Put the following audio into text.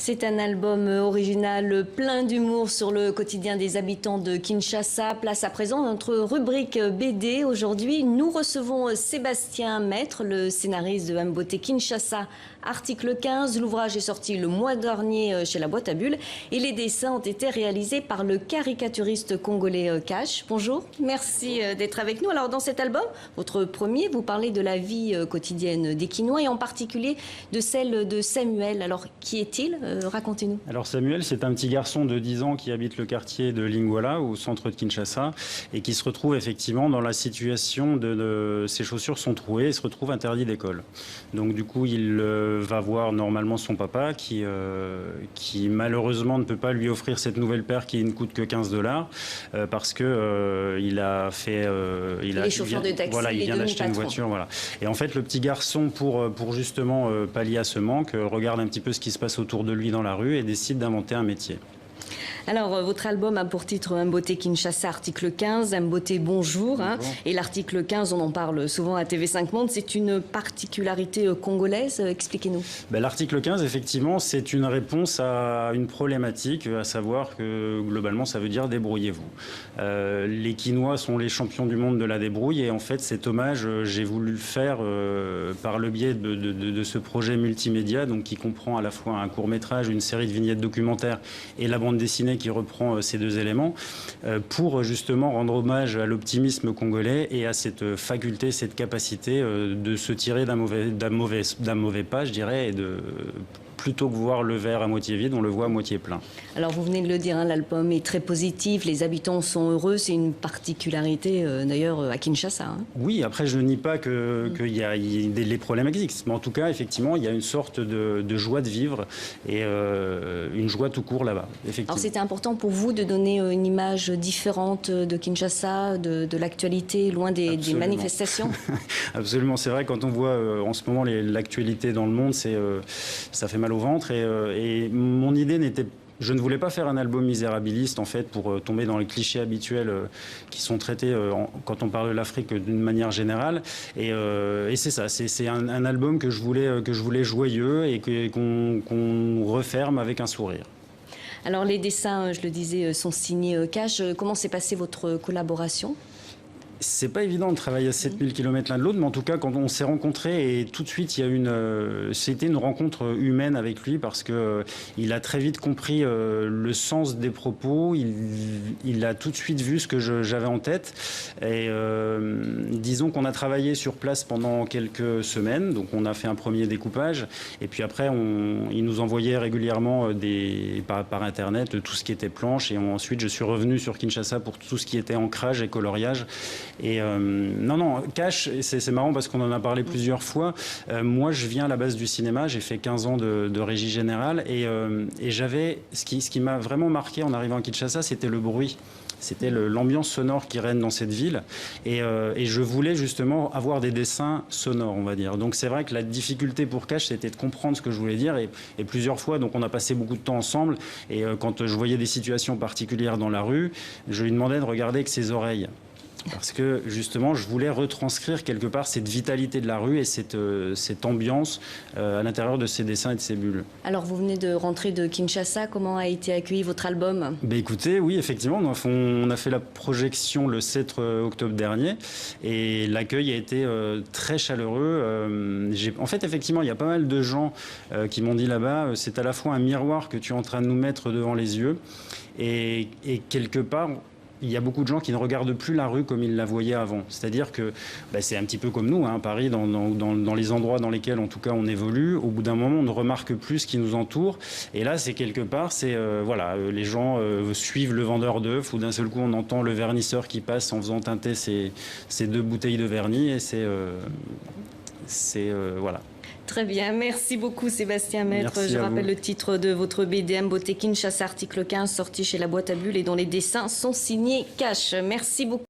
C'est un album original plein d'humour sur le quotidien des habitants de Kinshasa. Place à présent notre rubrique BD. Aujourd'hui, nous recevons Sébastien Maître, le scénariste de Mbote Kinshasa, article 15. L'ouvrage est sorti le mois dernier chez la Boîte à Bulles et les dessins ont été réalisés par le caricaturiste congolais Cash. Bonjour, merci d'être avec nous. Alors dans cet album, votre premier, vous parlez de la vie quotidienne des Kinois et en particulier de celle de Samuel. Alors qui est-il? Racontez-nous. Alors Samuel, c'est un petit garçon de 10 ans qui habite le quartier de Lingwala, au centre de Kinshasa, et qui se retrouve effectivement dans la situation de ses chaussures sont trouées et se retrouve interdit d'école. Donc du coup, il va voir normalement son papa qui malheureusement ne peut pas lui offrir cette nouvelle paire qui ne coûte que 15 $ parce que il a fait... il est chauffeur de taxi, voilà, il vient d'acheter une voiture. Voilà. Et en fait, le petit garçon, pour justement pallier à ce manque, regarde un petit peu ce qui se passe autour de lui dans la rue et décide d'inventer un métier. Alors, votre album a pour titre Mbote Kinshasa, article 15, Mbote bonjour. Et l'article 15, on en parle souvent à TV5 Monde, c'est une particularité congolaise. Expliquez-nous. L'article 15, effectivement, c'est une réponse à une problématique, à savoir que globalement, ça veut dire débrouillez-vous. Les Kinois sont les champions du monde de la débrouille et en fait, cet hommage, j'ai voulu le faire par le biais de ce projet multimédia, donc qui comprend à la fois un court-métrage, une série de vignettes documentaires et la bande dessinée qui reprend ces deux éléments pour justement rendre hommage à l'optimisme congolais et à cette faculté, cette capacité de se tirer d'un mauvais pas, je dirais, et de plutôt que voir le verre à moitié vide, on le voit à moitié plein. Alors vous venez de le dire, l'album est très positif, les habitants sont heureux, c'est une particularité d'ailleurs à Kinshasa. Oui, après je ne nie pas que les problèmes existent, mais en tout cas effectivement il y a une sorte de joie de vivre et une joie tout court là-bas. Alors c'était important pour vous de donner une image différente de Kinshasa, de l'actualité, loin des manifestations? Absolument, c'est vrai, quand on voit en ce moment l'actualité dans le monde, ça fait mal au ventre et mon idée n'était pas... Je ne voulais pas faire un album misérabiliste, en fait, pour tomber dans les clichés habituels qui sont traités quand on parle de l'Afrique d'une manière générale. Et c'est ça, c'est un album que je voulais joyeux et qu'on referme avec un sourire. Alors les dessins, je le disais, sont signés Cash. Comment s'est passée votre collaboration ? C'est pas évident de travailler à 7000 km l'un de l'autre, mais en tout cas, quand on s'est rencontrés, et tout de suite, c'était une rencontre humaine avec lui parce que il a très vite compris le sens des propos. Il a tout de suite vu ce que j'avais en tête. Et disons qu'on a travaillé sur place pendant quelques semaines. Donc, on a fait un premier découpage. Et puis après, il nous envoyait régulièrement par Internet tout ce qui était planche. Et ensuite, je suis revenu sur Kinshasa pour tout ce qui était ancrage et coloriage. Et non, Cash, c'est marrant parce qu'on en a parlé plusieurs fois. Moi, je viens à la base du cinéma, j'ai fait 15 ans de régie générale et j'avais, ce qui m'a vraiment marqué en arrivant à Kinshasa, c'était le bruit. C'était l'ambiance sonore qui règne dans cette ville. Et je voulais justement avoir des dessins sonores, on va dire. Donc c'est vrai que la difficulté pour Cash, c'était de comprendre ce que je voulais dire. Et plusieurs fois, donc on a passé beaucoup de temps ensemble. Et quand je voyais des situations particulières dans la rue, je lui demandais de regarder avec ses oreilles. Parce que justement, je voulais retranscrire quelque part cette vitalité de la rue et cette ambiance à l'intérieur de ces dessins et de ces bulles. Alors vous venez de rentrer de Kinshasa, comment a été accueilli votre album? Écoutez, oui, effectivement, on a fait la projection le 7 octobre dernier et l'accueil a été très chaleureux. En fait, effectivement, il y a pas mal de gens qui m'ont dit là-bas, c'est à la fois un miroir que tu es en train de nous mettre devant les yeux et quelque part... Il y a beaucoup de gens qui ne regardent plus la rue comme ils la voyaient avant. C'est-à-dire que c'est un petit peu comme nous, Paris, dans les endroits dans lesquels, en tout cas, on évolue. Au bout d'un moment, on ne remarque plus ce qui nous entoure. Et là, c'est quelque part, les gens suivent le vendeur d'œufs ou d'un seul coup, on entend le vernisseur qui passe en faisant teinter ces 2 bouteilles de vernis. Et voilà. Très bien, merci beaucoup Sébastien Maître. Merci Je rappelle le titre de votre BD Mbote Kinshasa, article 15, sorti chez la Boîte à Bulles et dont les dessins sont signés Cash. Merci beaucoup.